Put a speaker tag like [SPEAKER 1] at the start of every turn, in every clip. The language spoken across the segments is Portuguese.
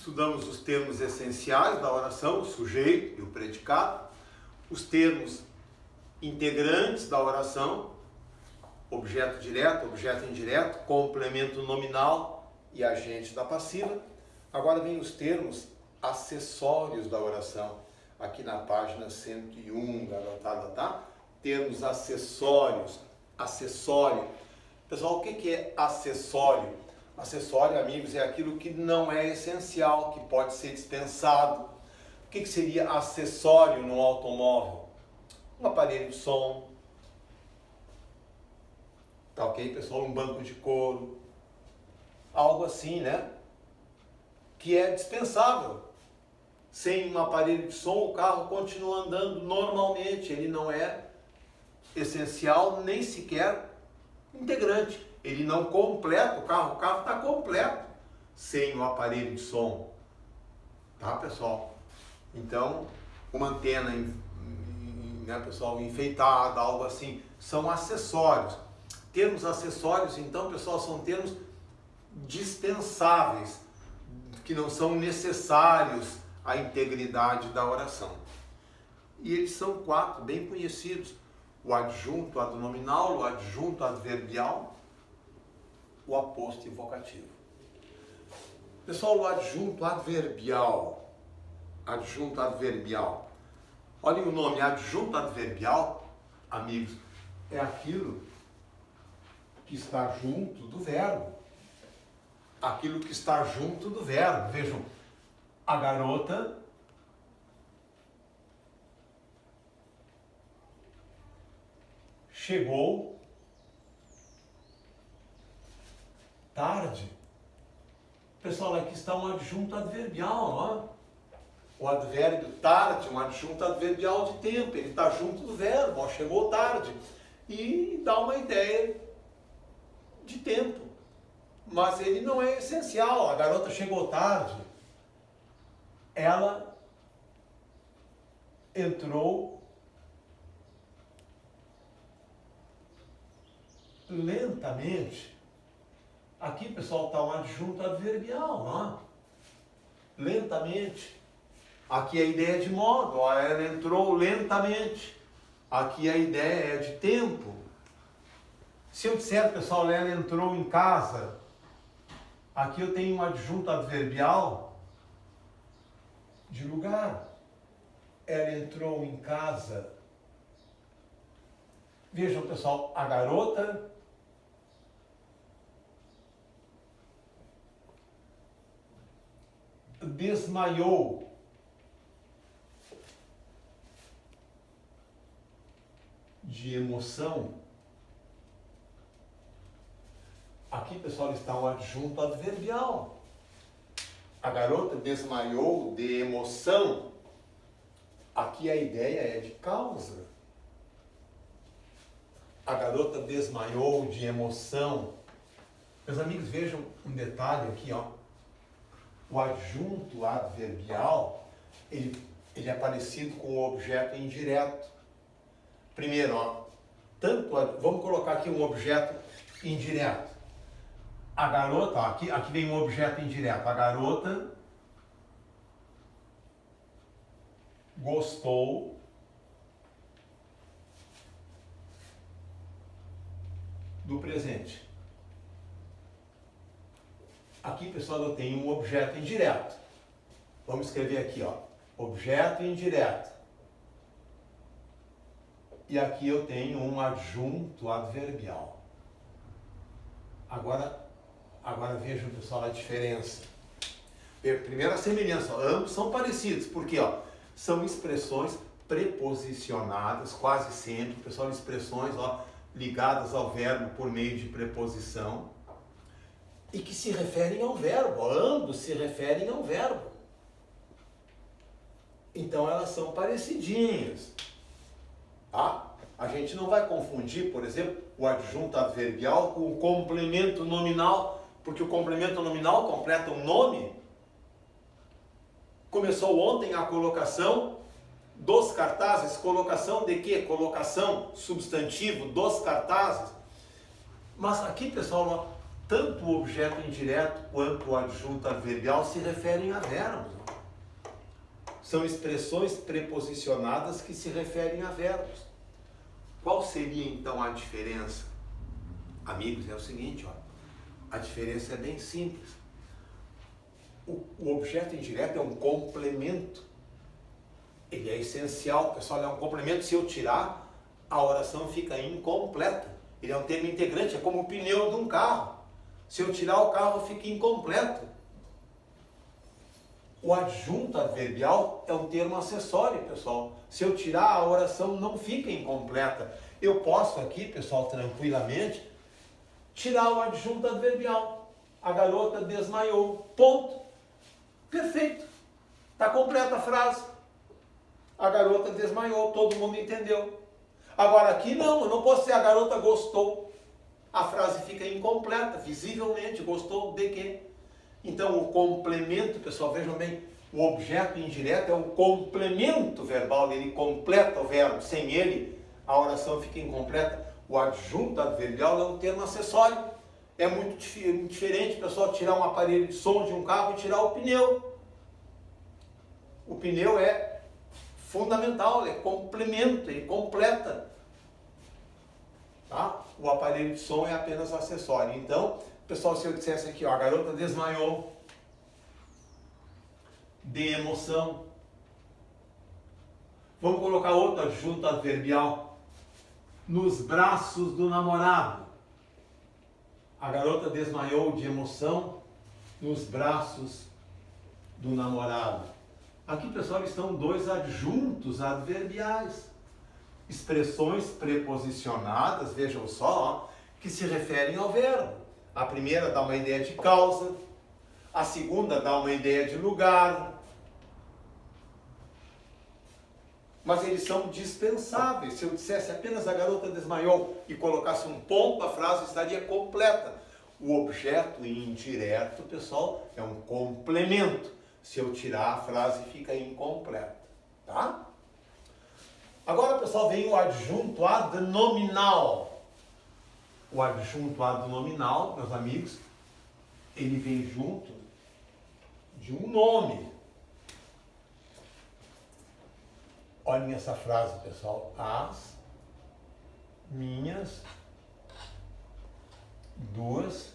[SPEAKER 1] Estudamos os termos essenciais da oração, o sujeito e o predicado, os termos integrantes da oração, objeto direto, objeto indireto, complemento nominal e agente da passiva. Agora vem os termos acessórios da oração, aqui na página 101, garotada, tá? Termos acessórios, acessório. Pessoal, o que é acessório? Acessório, amigos, é aquilo que não é essencial, que pode ser dispensado. O que seria acessório no automóvel? Um aparelho de som, tá ok, pessoal? Um banco de couro, algo assim, né? Que é dispensável. Sem um aparelho de som, o carro continua andando normalmente, ele não é essencial, nem sequer integrante. Ele não completa o carro está completo sem o aparelho de som. Tá, pessoal? Então, uma antena, né, pessoal, enfeitada, algo assim, são acessórios. Termos acessórios, então, pessoal, são termos dispensáveis, que não são necessários à integridade da oração. E eles são 4, bem conhecidos: o adjunto adnominal, o adjunto adverbial, o aposto e vocativo. Pessoal, o adjunto adverbial. Adjunto adverbial. Olhem o nome, adjunto adverbial, amigos, é aquilo que está junto do verbo. Aquilo que está junto do verbo. Vejam, a garota chegou tarde. Pessoal, aqui está um adjunto adverbial, ó. O advérbio tarde, um adjunto adverbial de tempo, ele está junto do verbo, ó, chegou tarde, e dá uma ideia de tempo, mas ele não é essencial. A garota chegou tarde, ela entrou lentamente. Aqui, pessoal, está um adjunto adverbial, ó. Lentamente. Aqui a ideia é de modo, ó, ela entrou lentamente. Aqui a ideia é de tempo. Se eu disser, pessoal, ela entrou em casa, aqui eu tenho um adjunto adverbial de lugar. Ela entrou em casa. Vejam, pessoal, a garota desmaiou. De emoção. Aqui, pessoal, está um adjunto adverbial. A garota desmaiou de emoção. Aqui a ideia é de causa. A garota desmaiou de emoção. Meus amigos, vejam um detalhe aqui, ó. O adjunto adverbial, ele é parecido com o objeto indireto. Primeiro, ó, vamos colocar aqui um objeto indireto. A garota, ó, aqui vem um objeto indireto. A garota gostou do presente. Aqui, pessoal, eu tenho um objeto indireto. Vamos escrever aqui, ó, objeto indireto. E aqui eu tenho um adjunto adverbial. Agora vejam, pessoal, a diferença. Primeira semelhança, ó, ambos são parecidos, porque ó, são expressões preposicionadas, quase sempre, pessoal, expressões ó, ligadas ao verbo por meio de preposição, e que se referem ao verbo, ó, ambos se referem ao verbo. Então elas são parecidinhas. Tá? A gente não vai confundir, por exemplo, o adjunto adverbial com o complemento nominal, porque o complemento nominal completa um nome. Começou ontem a colocação dos cartazes. Colocação de quê? Colocação, substantivo, dos cartazes. Mas aqui, pessoal, tanto o objeto indireto quanto o adjunto adverbial se referem a verbos. São expressões preposicionadas que se referem a verbos. Qual seria então a diferença? Amigos, é o seguinte, ó, a diferença é bem simples. O objeto indireto é um complemento. Ele é essencial, pessoal, ele é um complemento. Se eu tirar, a oração fica incompleta. Ele é um termo integrante, é como o pneu de um carro. Se eu tirar o carro, fica incompleto. O adjunto adverbial é um termo acessório, pessoal. Se eu tirar, a oração não fica incompleta. Eu posso aqui, pessoal, tranquilamente, tirar o adjunto adverbial. A garota desmaiou. Ponto. Perfeito. Está completa a frase. A garota desmaiou. Todo mundo entendeu. Agora aqui não, eu não posso ser a garota gostou. A frase fica incompleta, visivelmente. Gostou de quê? Então o complemento, pessoal, vejam bem, o objeto indireto é um complemento verbal, ele completa o verbo. Sem ele, a oração fica incompleta. O adjunto adverbial é um termo acessório. É muito diferente, pessoal, tirar um aparelho de som de um carro e tirar o pneu. O pneu é fundamental, é complemento, ele completa. Tá? O aparelho de som é apenas acessório. Então, pessoal, se eu dissesse aqui, ó, a garota desmaiou de emoção. Vamos colocar outro adjunto adverbial. Nos braços do namorado. A garota desmaiou de emoção nos braços do namorado. Aqui, pessoal, estão dois adjuntos adverbiais. Expressões preposicionadas, vejam só, ó, que se referem ao verbo. A primeira dá uma ideia de causa, a segunda dá uma ideia de lugar. Mas eles são dispensáveis. Se eu dissesse apenas a garota desmaiou e colocasse um ponto, a frase estaria completa. O objeto indireto, pessoal, é um complemento. Se eu tirar, a frase fica incompleta. Tá? Agora, pessoal, vem o adjunto adnominal. O adjunto adnominal, meus amigos, ele vem junto de um nome. Olhem essa frase, pessoal. As minhas duas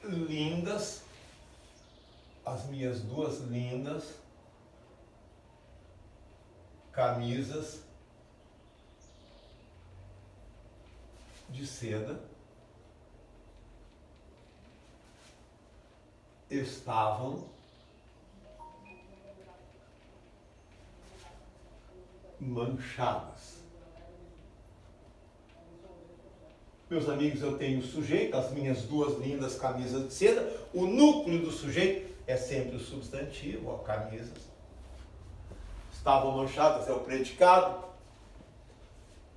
[SPEAKER 1] lindas, as minhas duas lindas camisas de seda estavam manchadas. Meus amigos, eu tenho o sujeito, as minhas duas lindas camisas de seda. O núcleo do sujeito é sempre o substantivo, ó, camisas. Estavam manchadas, é o predicado.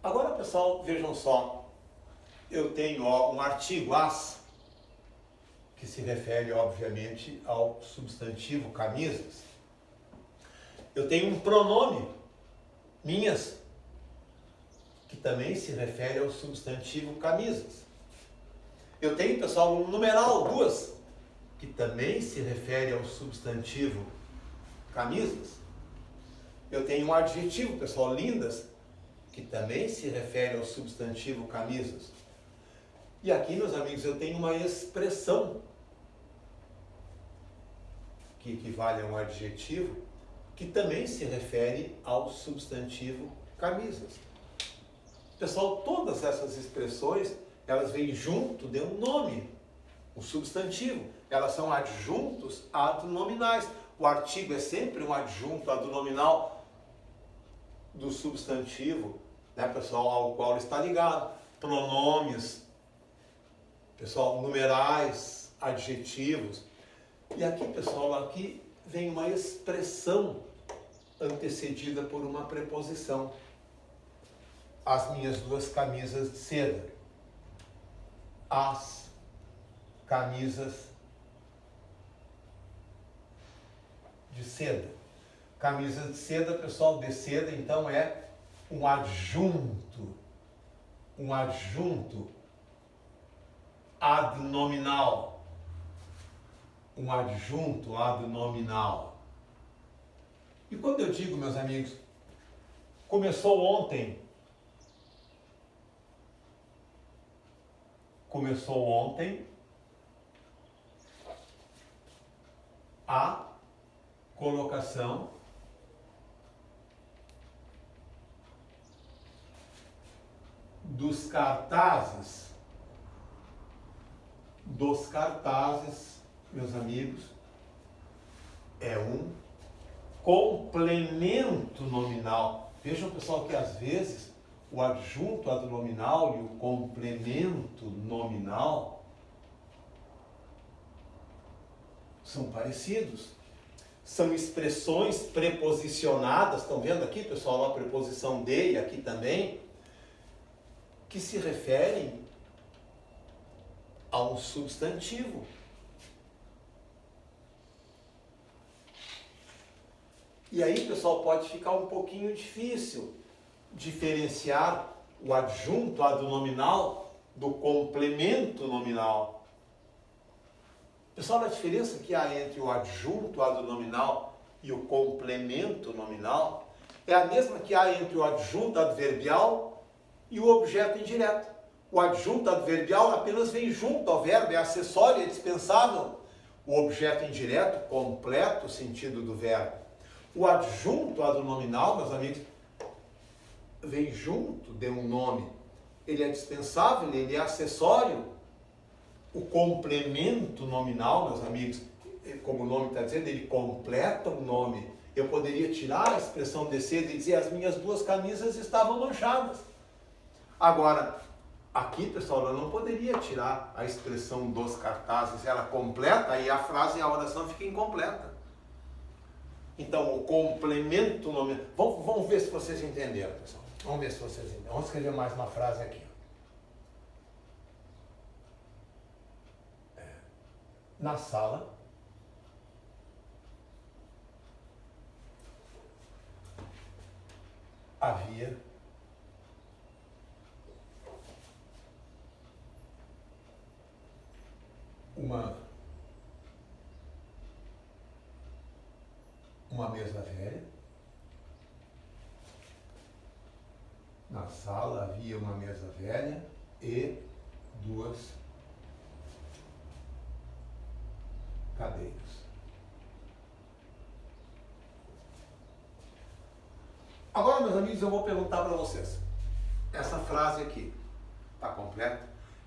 [SPEAKER 1] Agora, pessoal, vejam só. Eu tenho, ó, um artigo as, que se refere, obviamente, ao substantivo camisas. Eu tenho um pronome, minhas, que também se refere ao substantivo camisas. Eu tenho, pessoal, um numeral, duas, que também se refere ao substantivo camisas. Eu tenho um adjetivo, pessoal, lindas, que também se refere ao substantivo camisas. E aqui, meus amigos, eu tenho uma expressão que equivale a um adjetivo, que também se refere ao substantivo camisas. Pessoal, todas essas expressões, elas vêm junto de um nome, um substantivo. Elas são adjuntos adnominais. O artigo é sempre um adjunto adnominal do substantivo, né, pessoal, ao qual ele está ligado. Pronomes, pessoal, numerais, adjetivos. E aqui, pessoal, aqui vem uma expressão antecedida por uma preposição. As minhas duas camisas de seda. As camisas de seda. Camisa de seda, pessoal, de seda, então é um adjunto adnominal. Um adjunto adnominal. E quando eu digo, meus amigos, começou ontem a colocação dos cartazes, meus amigos, é um complemento nominal. Vejam, pessoal, que às vezes o adjunto adnominal e o complemento nominal são parecidos. São expressões preposicionadas, estão vendo aqui, pessoal, a preposição de e aqui também, que se referem a um substantivo. E aí, pessoal, pode ficar um pouquinho difícil diferenciar o adjunto adnominal do complemento nominal. Pessoal, a diferença que há entre o adjunto adnominal e o complemento nominal é a mesma que há entre o adjunto adverbial e o objeto indireto. O adjunto adverbial apenas vem junto ao verbo, é acessório, é dispensável. O objeto indireto completa o sentido do verbo. O adjunto adnominal, meus amigos, vem junto de um nome. Ele é dispensável, ele é acessório. O complemento nominal, meus amigos, como o nome está dizendo, ele completa o nome. Eu poderia tirar a expressão de seda e dizer as minhas duas camisas estavam manchadas. Agora, aqui, pessoal, eu não poderia tirar a expressão dos cartazes, ela completa, aí a frase e a oração fica incompleta. Então, o complemento nominal... Vamos ver se vocês entenderam, pessoal. Vamos ver se vocês entenderam. Vamos escrever mais uma frase aqui. Na sala, havia uma mesa velha. Na sala havia uma mesa velha e duas cadeiras. Agora, meus amigos, eu vou perguntar para vocês. Essa frase aqui está completa?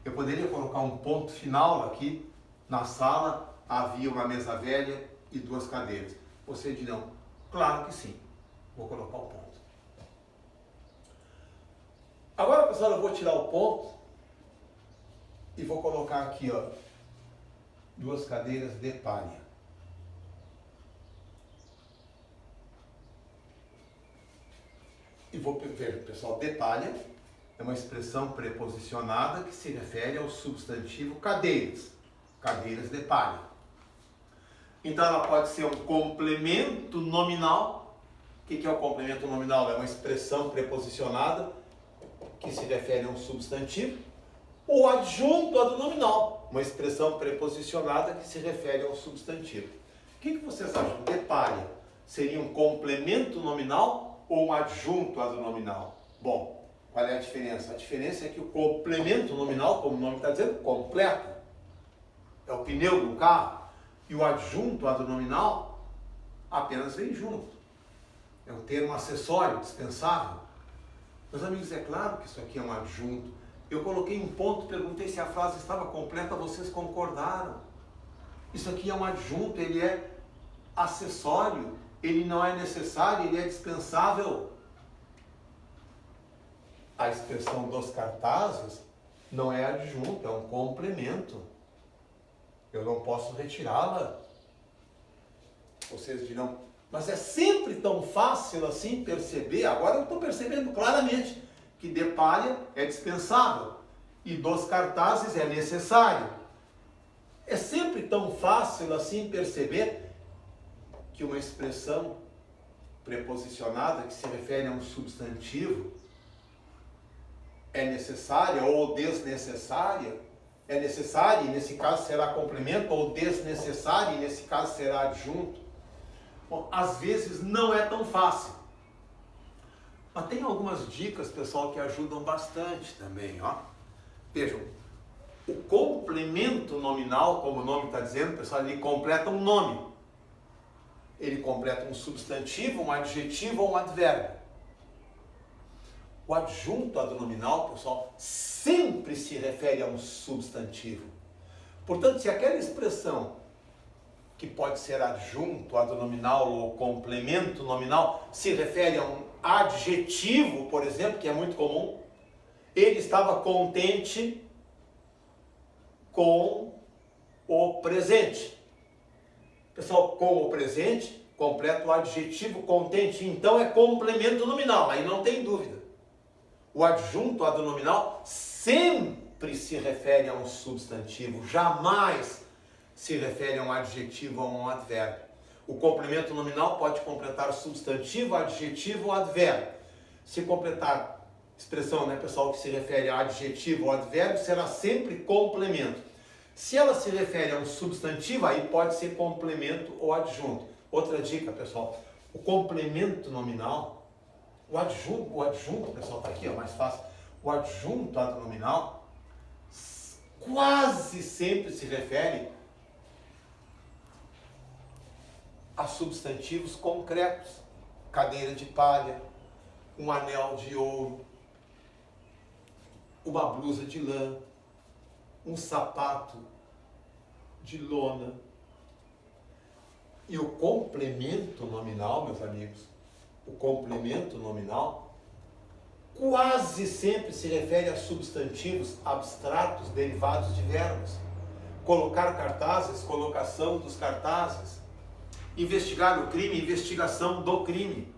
[SPEAKER 1] Eu poderia colocar um ponto final aqui. Na sala havia uma mesa velha e duas cadeiras. Vocês dirão, claro que sim. Vou colocar o ponto. Agora, pessoal, eu vou tirar o ponto e vou colocar aqui, ó, duas cadeiras de palha. E vou ver, pessoal, de palha é uma expressão preposicionada que se refere ao substantivo cadeiras. Cadeiras de palha. Então ela pode ser um complemento nominal. O que é o complemento nominal? É uma expressão preposicionada que se refere a um substantivo. Ou adjunto adnominal, uma expressão preposicionada que se refere ao substantivo. O que vocês acham? De palha seria um complemento nominal ou um adjunto adnominal? Bom, qual é a diferença? A diferença é que o complemento nominal, como o nome está dizendo, completa. É o pneu do carro. E o adjunto adnominal apenas vem junto. É um termo acessório, dispensável. Meus amigos, é claro que isso aqui é um adjunto. Eu coloquei um ponto, perguntei se a frase estava completa, vocês concordaram. Isso aqui é um adjunto, ele é acessório, ele não é necessário, ele é dispensável. A expressão dos cartazes não é adjunto, é um complemento. Eu não posso retirá-la. Vocês dirão, mas é sempre tão fácil assim perceber. Agora eu estou percebendo claramente que de palha é dispensável e dos cartazes é necessário. É sempre tão fácil assim perceber que uma expressão preposicionada que se refere a um substantivo é necessária ou desnecessária, é necessária e nesse caso será complemento, ou desnecessária e nesse caso será adjunto. Bom, às vezes não é tão fácil. Mas tem algumas dicas, pessoal, que ajudam bastante também, ó. Vejam, o complemento nominal, como o nome está dizendo, pessoal, ele completa um nome. Ele completa um substantivo, um adjetivo ou um advérbio. O adjunto adnominal, pessoal, sempre se refere a um substantivo. Portanto, se aquela expressão que pode ser adjunto adnominal ou complemento nominal se refere a um adjetivo, por exemplo, que é muito comum, ele estava contente com o presente. Pessoal, com o presente, completa o adjetivo contente, então é complemento nominal, aí não tem dúvida. O adjunto adnominal sempre se refere a um substantivo, jamais se refere a um adjetivo ou a um advérbio. O complemento nominal pode completar o substantivo, adjetivo ou advérbio. Se completar expressão, né, pessoal, que se refere a adjetivo ou advérbio, será sempre complemento. Se ela se refere a um substantivo, aí pode ser complemento ou adjunto. Outra dica, pessoal, o complemento nominal, o adjunto, pessoal, está aqui, é mais fácil. O adjunto adnominal quase sempre se refere a substantivos concretos. Cadeira de palha, um anel de ouro, uma blusa de lã, um sapato de lona. E o complemento nominal, meus amigos, o complemento nominal quase sempre se refere a substantivos abstratos derivados de verbos. Colocar cartazes, colocação dos cartazes. Investigar o crime, investigação do crime.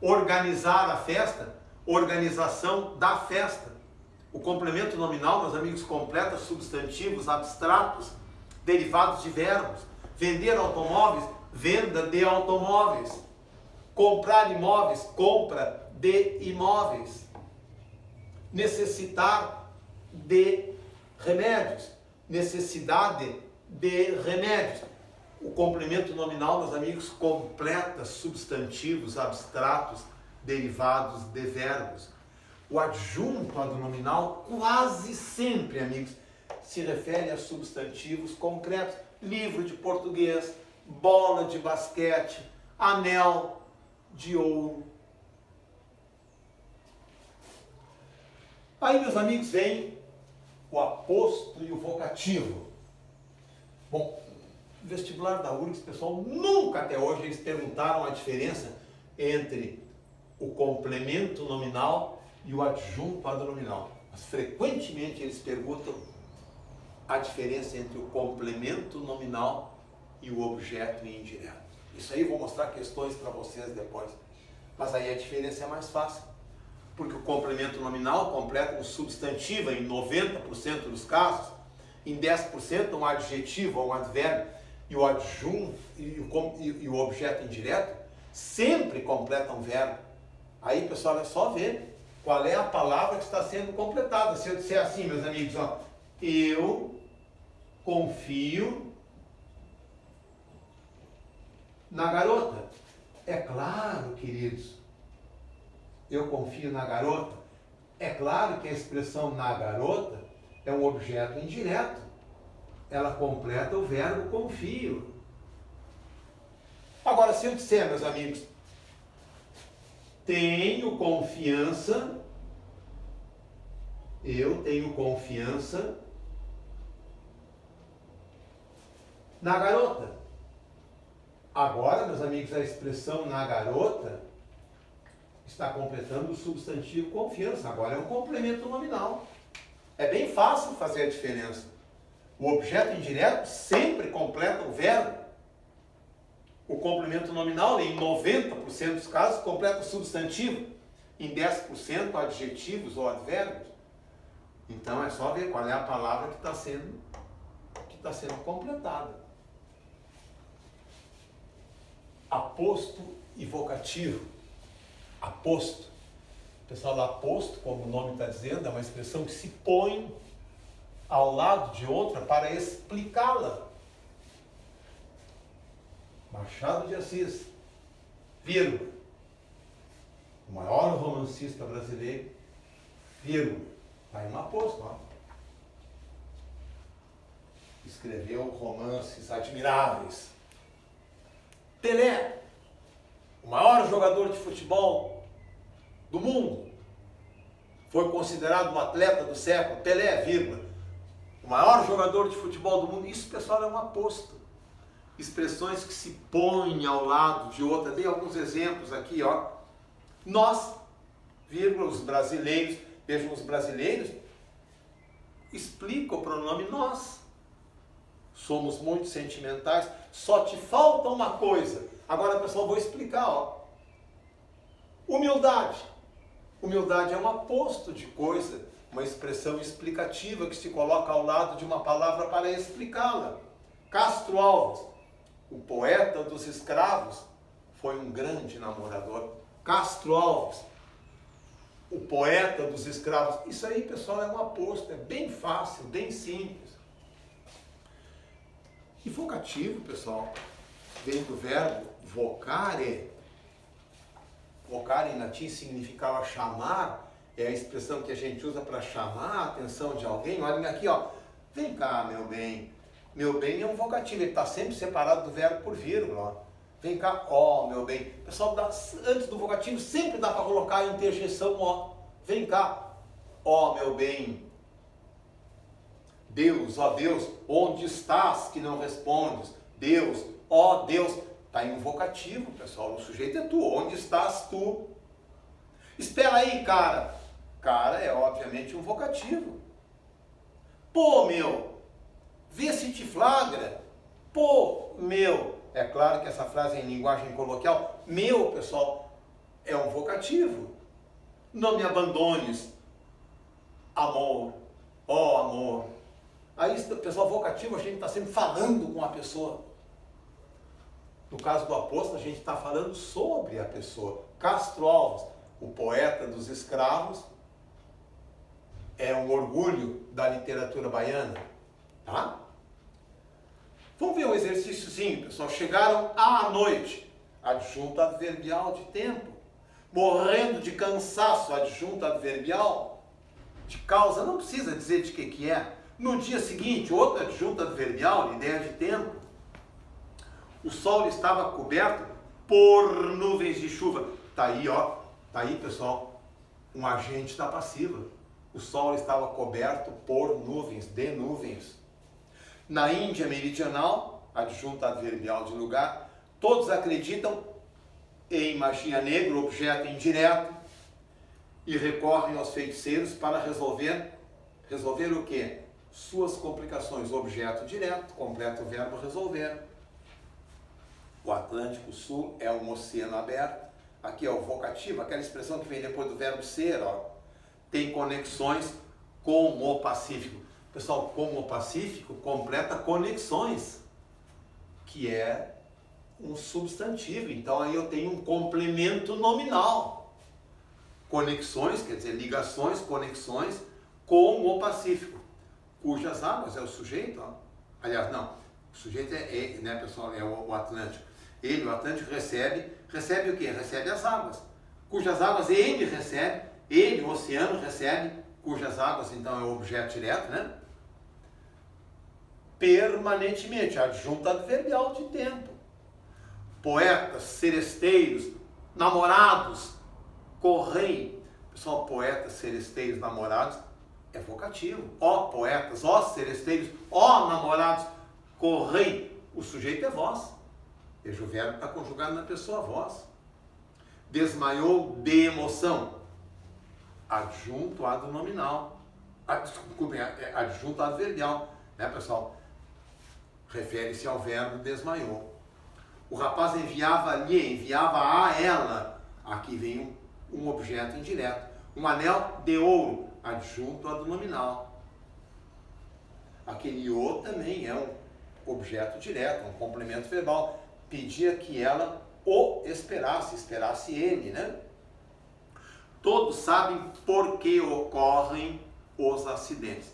[SPEAKER 1] Organizar a festa, organização da festa. O complemento nominal, meus amigos, completa substantivos abstratos derivados de verbos. Vender automóveis, venda de automóveis. Comprar imóveis, compra de imóveis. Necessitar de remédios, necessidade de remédios. O complemento nominal, meus amigos, completa substantivos abstratos derivados de verbos. O adjunto adnominal quase sempre, amigos, se refere a substantivos concretos. Livro de português, bola de basquete, anel de ouro. Aí, meus amigos, vem o aposto e o vocativo. Bom, no vestibular da URGS, pessoal, nunca até hoje eles perguntaram a diferença entre o complemento nominal e o adjunto adnominal. Mas frequentemente eles perguntam a diferença entre o complemento nominal e o objeto indireto. Isso aí eu vou mostrar questões para vocês depois. Mas aí a diferença é mais fácil. Porque o complemento nominal completa um substantivo em 90% dos casos, em 10% um adjetivo ou um advérbio, e o adjunto e o objeto indireto sempre completam um verbo. Aí, pessoal, é só ver qual é a palavra que está sendo completada. Se eu disser assim, meus amigos, ó, eu confio na garota. É claro, queridos, eu confio na garota. É claro que a expressão na garota é um objeto indireto. Ela completa o verbo confio. Agora, se eu disser, meus amigos, tenho confiança, eu tenho confiança na garota. Agora, meus amigos, a expressão na garota está completando o substantivo confiança. Agora é um complemento nominal. É bem fácil fazer a diferença. O objeto indireto sempre completa o verbo. O complemento nominal, em 90% dos casos, completa o substantivo. Em 10%, adjetivos ou advérbios. Então é só ver qual é a palavra que está sendo completada. Aposto e vocativo. Aposto. Pessoal, aposto, como o nome está dizendo, é uma expressão que se põe ao lado de outra para explicá-la. Machado de Assis, vírgula, o maior romancista brasileiro, vírgula, está em um aposto, ó. Escreveu romances admiráveis. Pelé, o maior jogador de futebol do mundo, foi considerado um atleta do século. Pelé, vírgula, o maior jogador de futebol do mundo. Isso, pessoal, é um aposto. Expressões que se põem ao lado de outra. Dei alguns exemplos aqui, ó. Nós, vírgula, os brasileiros, vejam, os brasileiros explicam o pronome nós. Somos muito sentimentais, só te falta uma coisa. Agora, pessoal, vou explicar, ó. Humildade. Humildade é um aposto de coisa, uma expressão explicativa que se coloca ao lado de uma palavra para explicá-la. Castro Alves, o poeta dos escravos, foi um grande namorador. Castro Alves, o poeta dos escravos. Isso aí, pessoal, é um aposto, é bem fácil, bem simples. E vocativo, pessoal, vem do verbo vocare. Vocare em latim significava chamar, é a expressão que a gente usa para chamar a atenção de alguém. Olha aqui, ó. Vem cá, meu bem. Meu bem é um vocativo, ele está sempre separado do verbo por vírgula, ó. Vem cá, ó, meu bem. Pessoal, antes do vocativo sempre dá para colocar a interjeição ó. Vem cá, ó, meu bem. Deus, ó Deus, onde estás que não respondes? Deus, ó Deus, está em um vocativo, pessoal, o sujeito é tu, onde estás tu? Espera aí, cara. Cara é obviamente um vocativo. Pô, meu, vê se te flagra. Pô, meu, é claro que essa frase é em linguagem coloquial. Meu, pessoal, é um vocativo. Não me abandones, amor, ó amor. Aí, pessoal, vocativo, a gente está sempre falando com a pessoa. No caso do aposto, a gente está falando sobre a pessoa. Castro Alves, o poeta dos escravos, é um orgulho da literatura baiana. Tá? Vamos ver um exercíciozinho, pessoal. Chegaram à noite, adjunto adverbial de tempo. Morrendo de cansaço, adjunto adverbial de causa. Não precisa dizer de que é. No dia seguinte, outro adjunto adverbial, ideia de tempo. O sol estava coberto por nuvens de chuva. Tá aí, ó. Tá aí, pessoal, um agente da passiva. O sol estava coberto por nuvens, de nuvens. Na Índia meridional, adjunto adverbial de lugar, todos acreditam em magia negra, objeto indireto, e recorrem aos feiticeiros para resolver o quê? Suas complicações. Objeto direto, completa o verbo resolver. O Atlântico Sul é um oceano aberto. Aqui é o vocativo, aquela expressão que vem depois do verbo ser, ó. Tem conexões com o Pacífico. Pessoal, com o Pacífico completa conexões, que é um substantivo. Então aí eu tenho um complemento nominal. Conexões, quer dizer, ligações, conexões com o Pacífico. Cujas águas é o sujeito, ó. Aliás, não, o sujeito é ele, né, pessoal? É o Atlântico. Ele, o Atlântico, recebe o quê? Recebe as águas. Cujas águas ele recebe, ele, o oceano, recebe, cujas águas, então, é o objeto direto, né? Permanentemente, adjunto adverbial de tempo. Poetas, seresteiros, namorados, correiem. Pessoal, poetas, seresteiros, namorados, é vocativo. Ó poetas, ó seresteiros, ó namorados, correiem. O sujeito é vós. Veja, o verbo está conjugado na pessoa vós. Desmaiou de emoção. Adjunto ad nominal. Adjunto adverbial. Né, pessoal? Refere-se ao verbo desmaiou. O rapaz enviava-lhe, enviava a ela. Aqui vem um objeto indireto. Um anel de ouro. Adjunto ad nominal. Aquele o também é um objeto direto, um complemento verbal. Pedia que ela o esperasse, esperasse ele, né? Todos sabem por que ocorrem os acidentes.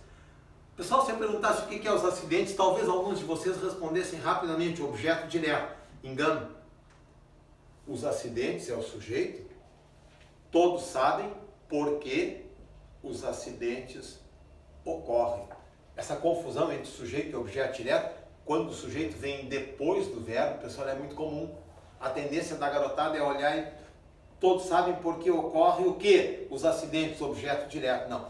[SPEAKER 1] Pessoal, se eu perguntasse o que é os acidentes, talvez alguns de vocês respondessem rapidamente: objeto direto. Engano. Os acidentes é o sujeito. Todos sabem por que os acidentes ocorrem. Essa confusão entre sujeito e objeto direto, quando o sujeito vem depois do verbo, pessoal, é muito comum. A tendência da garotada é olhar e todos sabem por que ocorre o quê? Os acidentes, objeto direto. Não.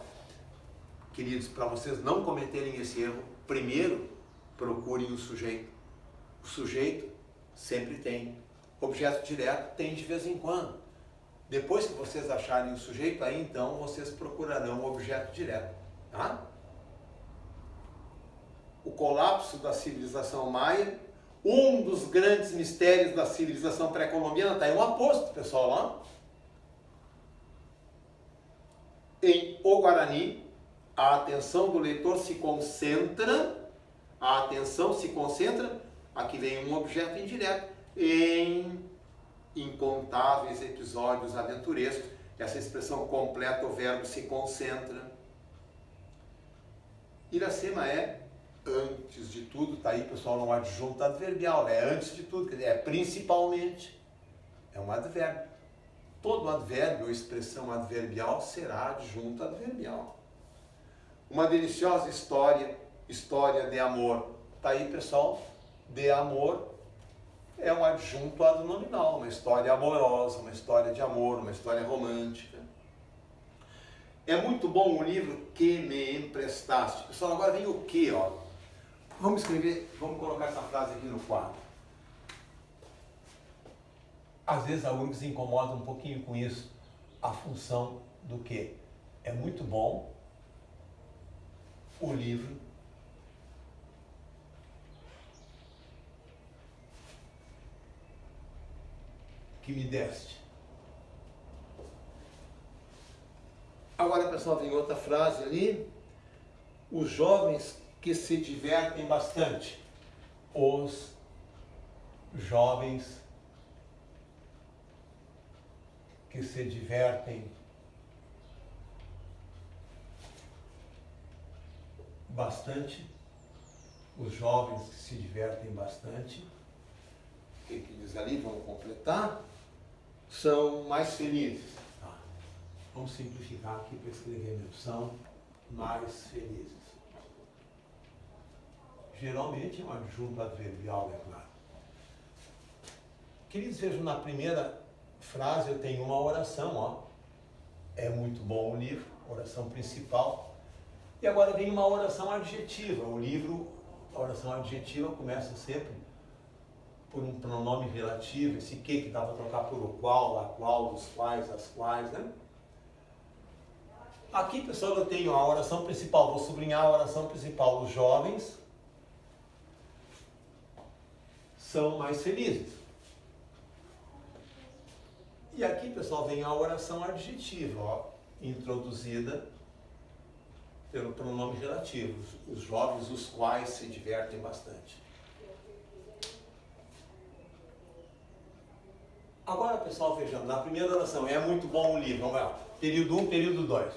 [SPEAKER 1] Queridos, para vocês não cometerem esse erro, primeiro procurem o sujeito. O sujeito sempre tem. Objeto direto tem de vez em quando. Depois que vocês acharem o sujeito, aí então vocês procurarão o objeto direto. Tá? O colapso da civilização maia, um dos grandes mistérios da civilização pré-colombiana, está aí um apóstolo, pessoal, lá. Em O Guarani, a atenção do leitor se concentra, aqui vem um objeto indireto, em incontáveis episódios aventurescos. Essa expressão completa o verbo se concentra. Iracema é, antes de tudo, está aí, pessoal, um adjunto adverbial, é antes de tudo, quer dizer, é principalmente, é um advérbio. Todo advérbio ou expressão adverbial será adjunto adverbial. Uma deliciosa história de amor. Está aí, pessoal, de amor é um adjunto adnominal, uma história amorosa, uma história de amor, uma história romântica. É muito bom o livro que me emprestaste. Pessoal, agora vem o que, ó. Vamos escrever, vamos colocar essa frase aqui no quadro. Às vezes a URGS se incomoda um pouquinho com isso, a função do que. É muito bom o livro que me deste. Agora, pessoal, vem outra frase ali. Os jovens que se divertem bastante. Os jovens que se divertem bastante. Os jovens que se divertem bastante. O que diz ali? Vamos completar. São mais felizes. Tá. Vamos simplificar aqui para escrever mesmo. São mais felizes. Geralmente é um adjunto adverbial, é claro. Queridos, vejam, na primeira frase eu tenho uma oração, ó. É muito bom o livro, oração principal. E agora vem uma oração adjetiva. O livro, a oração adjetiva começa sempre por um pronome relativo, esse que dá para trocar por o qual, a qual, os quais, as quais, né? Aqui, pessoal, eu tenho a oração principal, vou sublinhar a oração principal. Os jovens são mais felizes. E aqui, pessoal, vem a oração adjetiva, ó, introduzida pelo pronome relativo. Os jovens, os quais se divertem bastante. Agora, pessoal, vejamos, na primeira oração, é muito bom o livro, vamos lá. Período 1, período 2,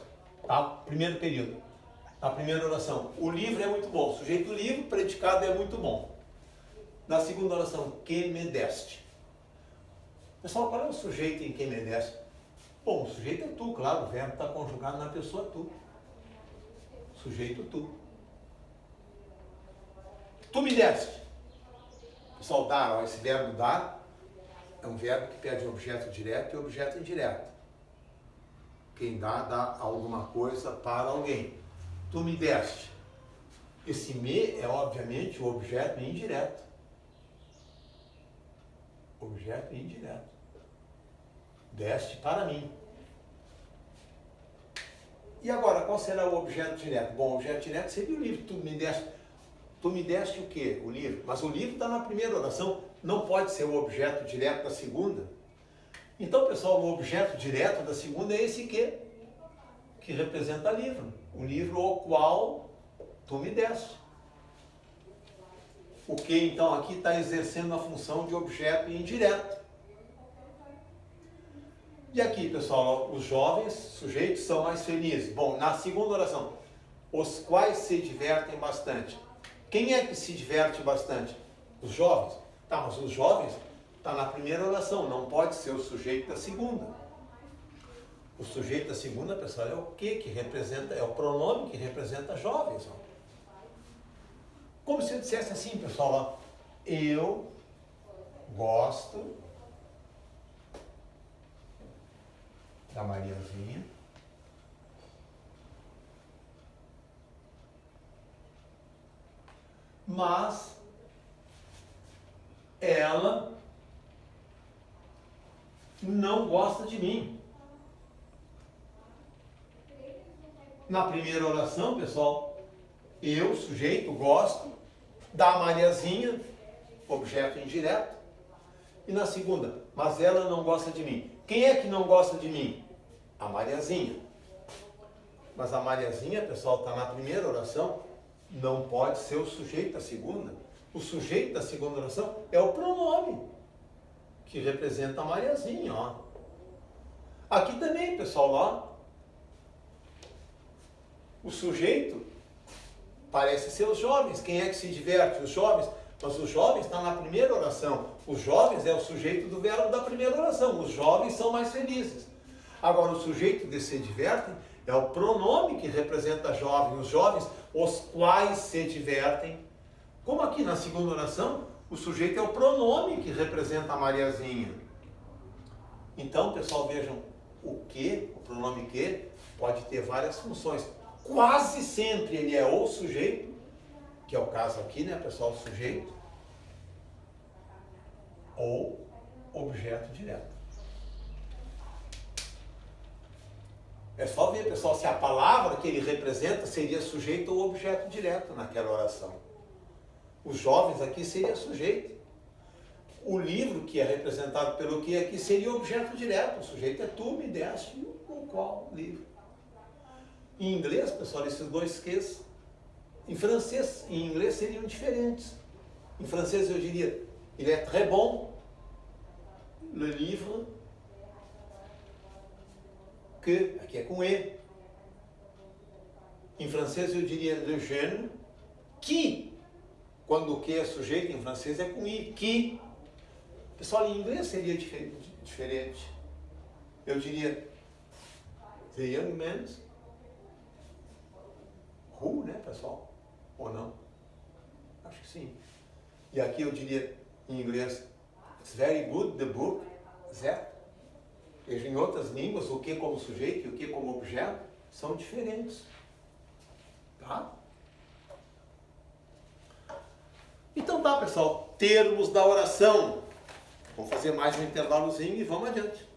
[SPEAKER 1] tá? Primeiro período. Na primeira oração, o livro é muito bom. Sujeito livro, predicado é muito bom. Na segunda oração, que me deste. Pessoal, qual é o sujeito em que me deste? Bom, o sujeito é tu, claro, o verbo está conjugado na pessoa tu. Sujeito tu. Tu me deste. Pessoal, dar, ó, esse verbo dar é um verbo que pede objeto direto e objeto indireto. Quem dá alguma coisa para alguém. Tu me deste. Esse me é, obviamente, o objeto indireto. Objeto indireto. Deste para mim. E agora, qual será o objeto direto? Bom, o objeto direto seria o livro. Tu me deste o quê? O livro. Mas o livro está na primeira oração. Não pode ser o objeto direto da segunda. Então, pessoal, o objeto direto da segunda é esse que representa livro. O livro o qual tu me deste. O que, então, aqui está exercendo a função de objeto indireto. E aqui, pessoal, os jovens sujeitos são mais felizes. Bom, na segunda oração, os quais se divertem bastante. Quem é que se diverte bastante? Os jovens. Tá, mas os jovens está na primeira oração, não pode ser o sujeito da segunda. O sujeito da segunda, pessoal, é o que representa? É o pronome que representa jovens. Ó. Como se eu dissesse assim, pessoal, ó, eu gosto da Mariazinha. Mas ela não gosta de mim. Na primeira oração, pessoal, eu, sujeito, gosto da Mariazinha, objeto indireto. E na segunda, mas ela não gosta de mim. Quem é que não gosta de mim? A Mariazinha. Mas a Mariazinha, pessoal, está na primeira oração, não pode ser o sujeito da segunda. O sujeito da segunda oração é o pronome que representa a Mariazinha, ó. Aqui também, pessoal, ó. O sujeito parece ser os jovens. Quem é que se diverte? Os jovens. Mas os jovens estão na primeira oração. Os jovens é o sujeito do verbo da primeira oração. Os jovens são mais felizes. Agora, o sujeito de se divertem é o pronome que representa jovem. Os jovens, os quais se divertem. Como aqui na segunda oração, o sujeito é o pronome que representa a Mariazinha. Então, pessoal, vejam, o que, o pronome que, pode ter várias funções. Quase sempre ele é o sujeito, que é o caso aqui, né, pessoal, sujeito, ou objeto direto. É só ver, pessoal, se a palavra que ele representa seria sujeito ou objeto direto naquela oração. Os jovens aqui seria sujeito. O livro que é representado pelo que aqui seria objeto direto. O sujeito é tu, me deste, o qual livro. Em inglês, pessoal, esses dois Qs. Em francês e em inglês seriam diferentes. Em francês eu diria, il est très bon, le livre, que, aqui é com E. Em francês eu diria, le jeune, qui, quando o que é sujeito em francês é com I, qui. Pessoal, em inglês seria diferente. Eu diria, the young man, who, né, pessoal? Ou não? Acho que sim. E aqui eu diria, em inglês, it's very good, the book, certo? Veja, em outras línguas, o que como sujeito e o que como objeto são diferentes. Tá? Então tá, pessoal. Termos da oração. Vamos fazer mais um intervalozinho e vamos adiante.